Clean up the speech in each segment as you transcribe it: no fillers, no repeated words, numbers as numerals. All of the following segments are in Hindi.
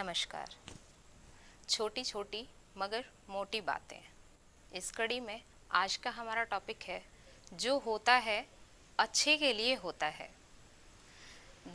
नमस्कार। छोटी छोटी मगर मोटी बातें, इस कड़ी में आज का हमारा टॉपिक है जो होता है अच्छे के लिए होता है।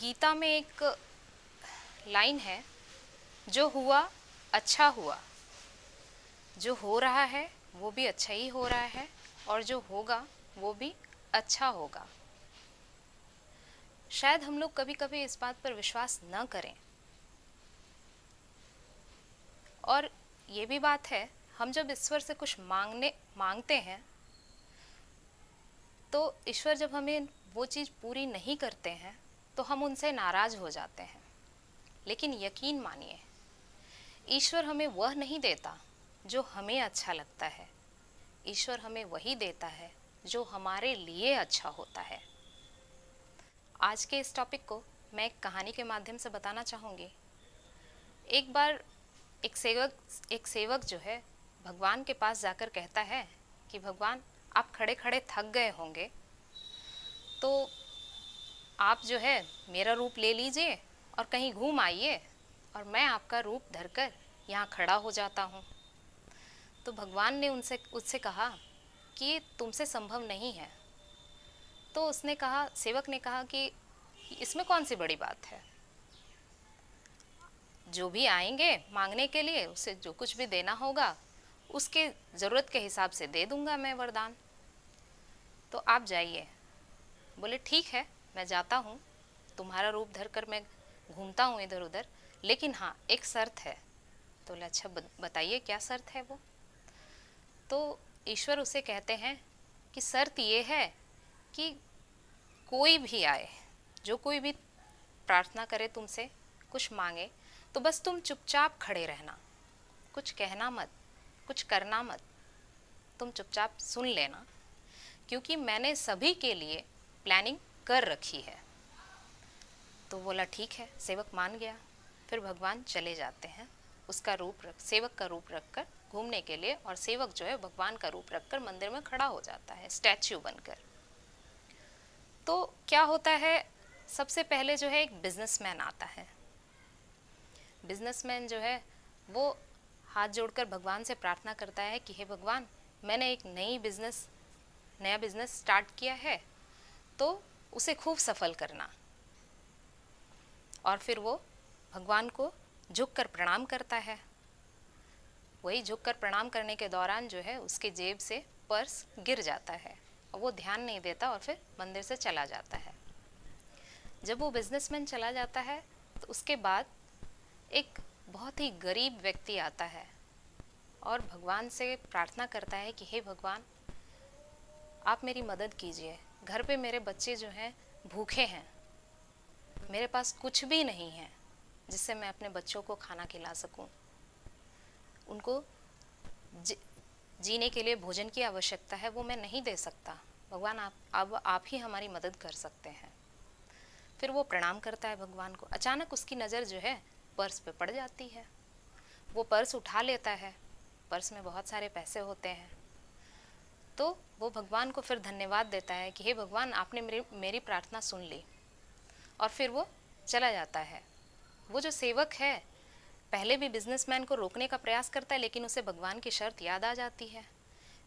गीता में एक लाइन है, जो हुआ अच्छा हुआ। जो हो रहा है वो भी अच्छा ही हो रहा है और जो होगा वो भी अच्छा होगा। शायद हम लोग कभी कभी इस बात पर विश्वास न करें, और ये भी बात है, हम जब ईश्वर से कुछ मांगते हैं तो ईश्वर जब हमें वो चीज़ पूरी नहीं करते हैं तो हम उनसे नाराज़ हो जाते हैं। लेकिन यकीन मानिए, ईश्वर हमें वह नहीं देता जो हमें अच्छा लगता है। ईश्वर हमें वही देता है जो हमारे लिए अच्छा होता है। आज के इस टॉपिक को मैं एक कहानी के माध्यम से बताना चाहूँगी। एक बार एक सेवक जो है भगवान के पास जाकर कहता है कि भगवान, आप खड़े खड़े थक गए होंगे, तो आप जो है मेरा रूप ले लीजिए और कहीं घूम आइए और मैं आपका रूप धरकर यहाँ खड़ा हो जाता हूँ। तो भगवान ने उससे कहा कि ये तुमसे संभव नहीं है। तो सेवक ने कहा कि इसमें कौन सी बड़ी बात है, जो भी आएंगे मांगने के लिए उसे जो कुछ भी देना होगा उसके ज़रूरत के हिसाब से दे दूंगा मैं वरदान। तो आप जाइए। बोले ठीक है, मैं जाता हूँ, तुम्हारा रूप धर कर मैं घूमता हूँ इधर उधर, लेकिन हाँ एक शर्त है। तो बोले अच्छा बताइए क्या शर्त है वो। तो ईश्वर उसे कहते हैं कि शर्त ये है कि कोई भी आए, जो कोई भी प्रार्थना करे तुमसे, कुछ मांगे, तो बस तुम चुपचाप खड़े रहना, कुछ कहना मत, कुछ करना मत, तुम चुपचाप सुन लेना, क्योंकि मैंने सभी के लिए प्लानिंग कर रखी है। तो बोला ठीक है, सेवक मान गया। फिर भगवान चले जाते हैं सेवक का रूप रखकर घूमने के लिए, और सेवक जो है भगवान का रूप रखकर मंदिर में खड़ा हो जाता है स्टैच्यू बनकर। तो क्या होता है, सबसे पहले जो है एक बिजनेसमैन आता है। बिजनेसमैन जो है वो हाथ जोड़कर भगवान से प्रार्थना करता है कि हे भगवान, मैंने एक नया बिजनेस स्टार्ट किया है, तो उसे खूब सफल करना। और फिर वो भगवान को झुककर प्रणाम करता है। वही झुककर प्रणाम करने के दौरान जो है उसके जेब से पर्स गिर जाता है और वो ध्यान नहीं देता और फिर मंदिर से चला जाता है। जब वो बिजनेसमैन चला जाता है तो उसके बाद एक बहुत ही गरीब व्यक्ति आता है और भगवान से प्रार्थना करता है कि हे भगवान, आप मेरी मदद कीजिए, घर पे मेरे बच्चे जो हैं भूखे हैं, मेरे पास कुछ भी नहीं है जिससे मैं अपने बच्चों को खाना खिला सकूं। उनको जीने के लिए भोजन की आवश्यकता है, वो मैं नहीं दे सकता। भगवान आप ही हमारी मदद कर सकते हैं। फिर वो प्रणाम करता है भगवान को। अचानक उसकी नज़र जो है पर्स पे पड़ जाती है। वो पर्स उठा लेता है, पर्स में बहुत सारे पैसे होते हैं। तो वो भगवान को फिर धन्यवाद देता है कि हे भगवान, आपने मेरी प्रार्थना सुन ली, और फिर वो चला जाता है। वो जो सेवक है पहले भी बिजनेसमैन को रोकने का प्रयास करता है, लेकिन उसे भगवान की शर्त याद आ जाती है।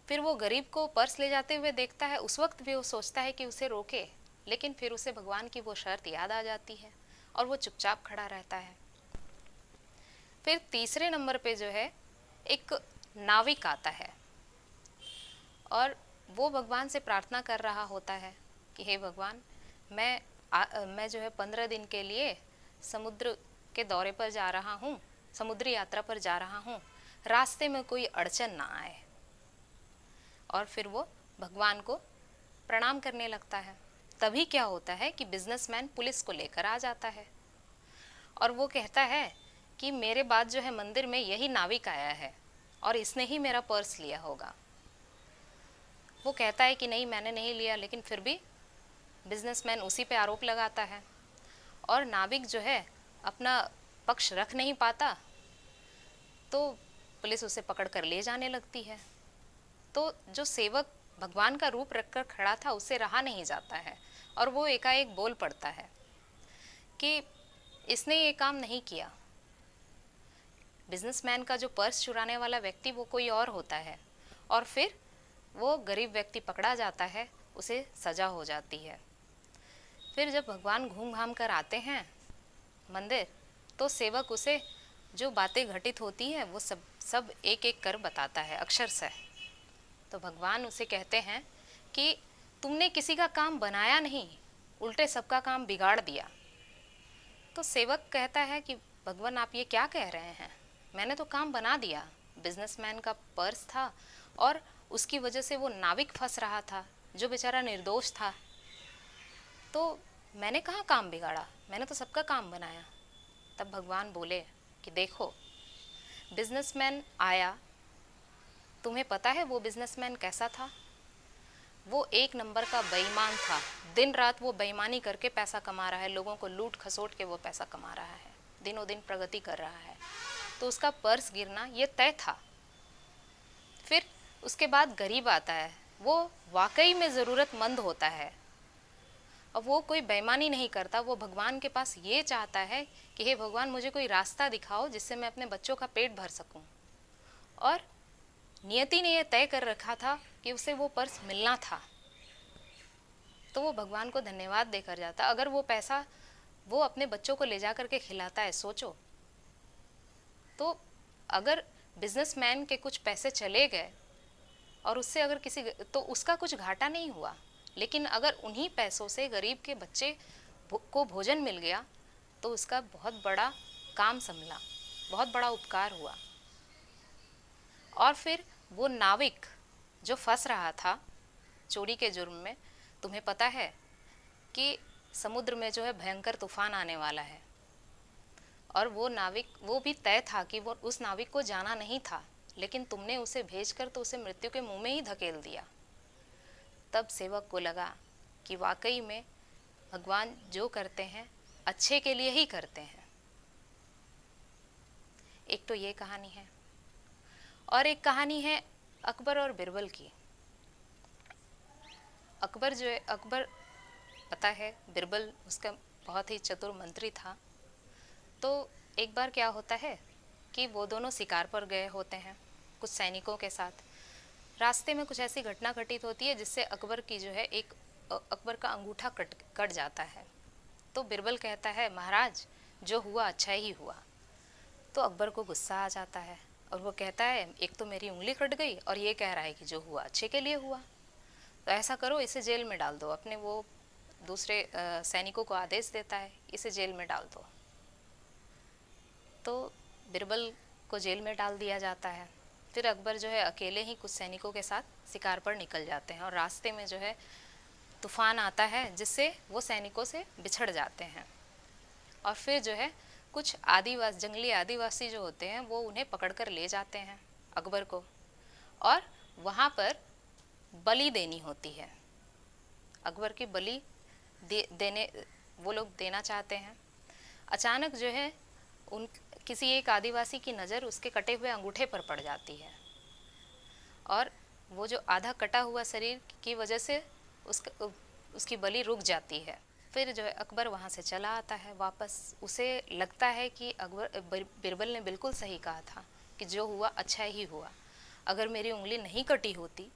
फिर वो गरीब को पर्स ले जाते हुए देखता है, उस वक्त भी वो सोचता है कि उसे रोके, लेकिन फिर उसे भगवान की वो शर्त याद आ जाती है और वो चुपचाप खड़ा रहता है। फिर तीसरे नंबर पे जो है एक नाविक आता है और वो भगवान से प्रार्थना कर रहा होता है कि हे भगवान, मैं जो है 15 दिन के लिए समुद्र के दौरे पर जा रहा हूँ, समुद्री यात्रा पर जा रहा हूँ, रास्ते में कोई अड़चन ना आए। और फिर वो भगवान को प्रणाम करने लगता है। तभी क्या होता है कि बिजनेसमैन पुलिस को लेकर आ जाता है और वो कहता है कि मेरे बाद जो है मंदिर में यही नाविक आया है और इसने ही मेरा पर्स लिया होगा। वो कहता है कि नहीं, मैंने नहीं लिया, लेकिन फिर भी बिजनेसमैन उसी पे आरोप लगाता है और नाविक जो है अपना पक्ष रख नहीं पाता, तो पुलिस उसे पकड़ कर ले जाने लगती है। तो जो सेवक भगवान का रूप रखकर खड़ा था उसे रहा नहीं जाता है और वो एकाएक बोल पड़ता है कि इसने ये काम नहीं किया, बिजनेसमैन का जो पर्स चुराने वाला व्यक्ति वो कोई और होता है, और फिर वो गरीब व्यक्ति पकड़ा जाता है, उसे सजा हो जाती है। फिर जब भगवान घूम घाम कर आते हैं मंदिर, तो सेवक उसे जो बातें घटित होती हैं वो सब सब एक एक कर बताता है अक्षरशः। तो भगवान उसे कहते हैं कि तुमने किसी का काम बनाया नहीं, उल्टे सबका काम बिगाड़ दिया। तो सेवक कहता है कि भगवान आप ये क्या कह रहे हैं, मैंने तो काम बना दिया। बिजनेसमैन का पर्स था और उसकी वजह से वो नाविक फंस रहा था जो बेचारा निर्दोष था, तो मैंने कहाँ काम बिगाड़ा, मैंने तो सबका काम बनाया। तब भगवान बोले कि देखो, बिजनेसमैन आया, तुम्हें पता है वो बिजनेसमैन कैसा था? वो एक नंबर का बेईमान था। दिन रात वो बेईमानी करके पैसा कमा रहा है, लोगों को लूट खसोट के वो पैसा कमा रहा है, दिनों दिन प्रगति कर रहा है। तो उसका पर्स गिरना ये तय था। फिर उसके बाद गरीब आता है, वो वाकई में ज़रूरतमंद होता है। अब वो कोई बेईमानी नहीं करता, वो भगवान के पास ये चाहता है कि हे भगवान मुझे कोई रास्ता दिखाओ जिससे मैं अपने बच्चों का पेट भर सकूं। और नियति ने यह तय कर रखा था कि उसे वो पर्स मिलना था, तो वो भगवान को धन्यवाद देकर जाता। अगर वो पैसा वो अपने बच्चों को ले जा करके खिलाता है, सोचो, तो अगर बिजनेसमैन के कुछ पैसे चले गए और उससे अगर किसी, तो उसका कुछ घाटा नहीं हुआ, लेकिन अगर उन्हीं पैसों से गरीब के बच्चे को भोजन मिल गया तो उसका बहुत बड़ा काम संभला, बहुत बड़ा उपकार हुआ। और फिर वो नाविक जो फंस रहा था चोरी के जुर्म में, तुम्हें पता है कि समुद्र में जो है भयंकर तूफान आने वाला है, और वो नाविक, वो भी तय था कि वो उस नाविक को जाना नहीं था, लेकिन तुमने उसे भेजकर तो उसे मृत्यु के मुंह में ही धकेल दिया। तब सेवक को लगा कि वाकई में भगवान जो करते हैं अच्छे के लिए ही करते हैं। एक तो ये कहानी है, और एक कहानी है अकबर और बिरबल की। अकबर जो है, अकबर पता है बिरबल उसका बहुत ही चतुर मंत्री था। तो एक बार क्या होता है कि वो दोनों शिकार पर गए होते हैं कुछ सैनिकों के साथ। रास्ते में कुछ ऐसी घटना घटित होती है जिससे अकबर की जो है एक अकबर का अंगूठा कट जाता है। तो बिरबल कहता है महाराज जो हुआ अच्छा ही हुआ। तो अकबर को गुस्सा आ जाता है और वो कहता है एक तो मेरी उंगली कट गई और ये कह रहा है कि जो हुआ अच्छे के लिए हुआ, तो ऐसा करो इसे जेल में डाल दो। अपने वो दूसरे सैनिकों को आदेश देता है इसे जेल में डाल दो। तो बिरबल को जेल में डाल दिया जाता है। फिर अकबर जो है अकेले ही कुछ सैनिकों के साथ शिकार पर निकल जाते हैं और रास्ते में जो है तूफान आता है जिससे वो सैनिकों से बिछड़ जाते हैं। और फिर जो है कुछ आदिवासी, जंगली आदिवासी जो होते हैं वो उन्हें पकड़कर ले जाते हैं अकबर को, और वहाँ पर बलि देनी होती है। अकबर की बलि देने वो लोग देना चाहते हैं। अचानक जो है उन किसी एक आदिवासी की नज़र उसके कटे हुए अंगूठे पर पड़ जाती है, और वो जो आधा कटा हुआ शरीर की वजह से उसकी बलि रुक जाती है। फिर जो है अकबर वहाँ से चला आता है वापस। उसे लगता है कि बिरबल ने बिल्कुल सही कहा था कि जो हुआ अच्छा ही हुआ। अगर मेरी उंगली नहीं कटी होती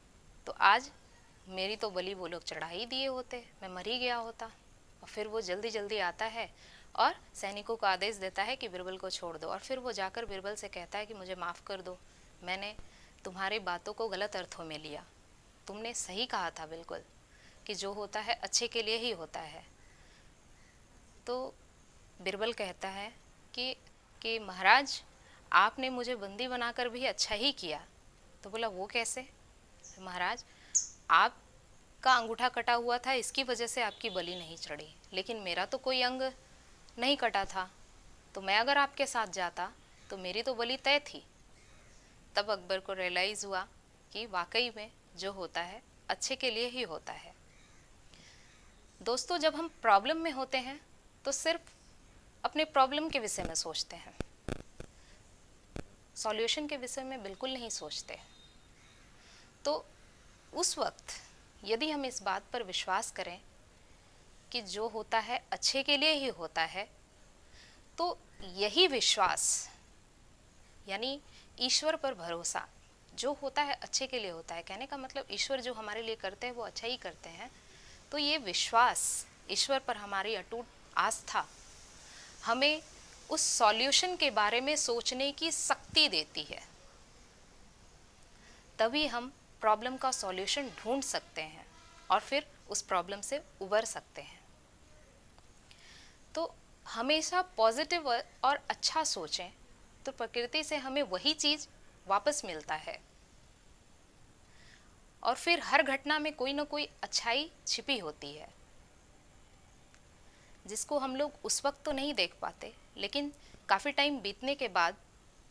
तो आज मेरी तो बलि वो लोग चढ़ा ही दिए होते, मैं मर ही गया होता। और फिर वो जल्दी जल्दी आता है और सैनिकों को आदेश देता है कि बिरबल को छोड़ दो। और फिर वो जाकर बिरबल से कहता है कि मुझे माफ़ कर दो, मैंने तुम्हारी बातों को गलत अर्थों में लिया, तुमने सही कहा था बिल्कुल कि जो होता है अच्छे के लिए ही होता है। तो बिरबल कहता है कि महाराज आपने मुझे बंदी बनाकर भी अच्छा ही किया। तो बोला वो कैसे? तो महाराज आपका अंगूठा कटा हुआ था, इसकी वजह से आपकी बलि नहीं चढ़ी, लेकिन मेरा तो कोई अंग नहीं कटा था, तो मैं अगर आपके साथ जाता तो मेरी तो बलि तय थी। तब अकबर को रियलाइज़ हुआ कि वाकई में जो होता है अच्छे के लिए ही होता है। दोस्तों, जब हम प्रॉब्लम में होते हैं तो सिर्फ अपने प्रॉब्लम के विषय में सोचते हैं, सॉल्यूशन के विषय में बिल्कुल नहीं सोचते। तो उस वक्त यदि हम इस बात पर विश्वास करें कि जो होता है अच्छे के लिए ही होता है, तो यही विश्वास यानी ईश्वर पर भरोसा, जो होता है अच्छे के लिए होता है। कहने का मतलब ईश्वर जो हमारे लिए करते हैं वो अच्छा ही करते हैं। तो ये विश्वास, ईश्वर पर हमारी अटूट आस्था हमें उस सॉल्यूशन के बारे में सोचने की शक्ति देती है। तभी हम प्रॉब्लम का सॉल्यूशन ढूंढ सकते हैं और फिर उस प्रॉब्लम से उबर सकते हैं। तो हमेशा पॉजिटिव और अच्छा सोचें तो प्रकृति से हमें वही चीज़ वापस मिलता है। और फिर हर घटना में कोई ना कोई अच्छाई छिपी होती है, जिसको हम लोग उस वक्त तो नहीं देख पाते, लेकिन काफ़ी टाइम बीतने के बाद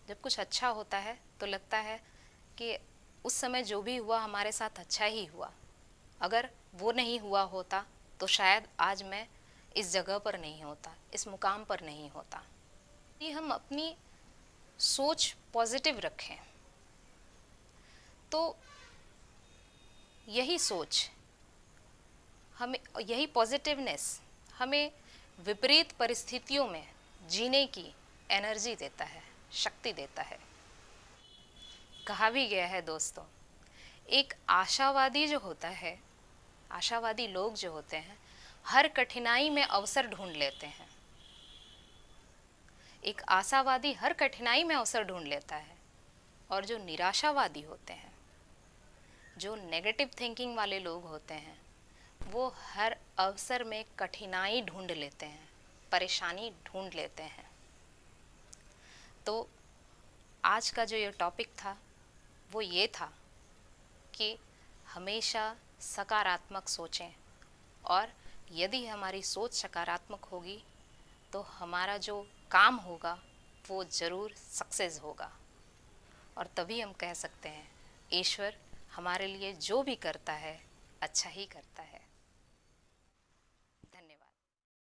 जब कुछ अच्छा होता है तो लगता है कि उस समय जो भी हुआ हमारे साथ अच्छा ही हुआ। अगर वो नहीं हुआ होता तो शायद आज मैं इस जगह पर नहीं होता, इस मुकाम पर नहीं होता। ये हम अपनी सोच पॉजिटिव रखें तो यही सोच हमें, यही पॉजिटिवनेस हमें विपरीत परिस्थितियों में जीने की एनर्जी देता है, शक्ति देता है। कहा भी गया है दोस्तों, एक आशावादी जो होता है, आशावादी लोग जो होते हैं, हर कठिनाई में अवसर ढूंढ लेते हैं। एक आशावादी हर कठिनाई में अवसर ढूंढ लेता है, और जो निराशावादी होते हैं, जो नेगेटिव थिंकिंग वाले लोग होते हैं, वो हर अवसर में कठिनाई ढूंढ लेते हैं, परेशानी ढूंढ लेते हैं। तो आज का जो ये टॉपिक था वो ये था कि हमेशा सकारात्मक सोचें, और यदि हमारी सोच सकारात्मक होगी तो हमारा जो काम होगा वो ज़रूर सक्सेस होगा। और तभी हम कह सकते हैं ईश्वर हमारे लिए जो भी करता है अच्छा ही करता है।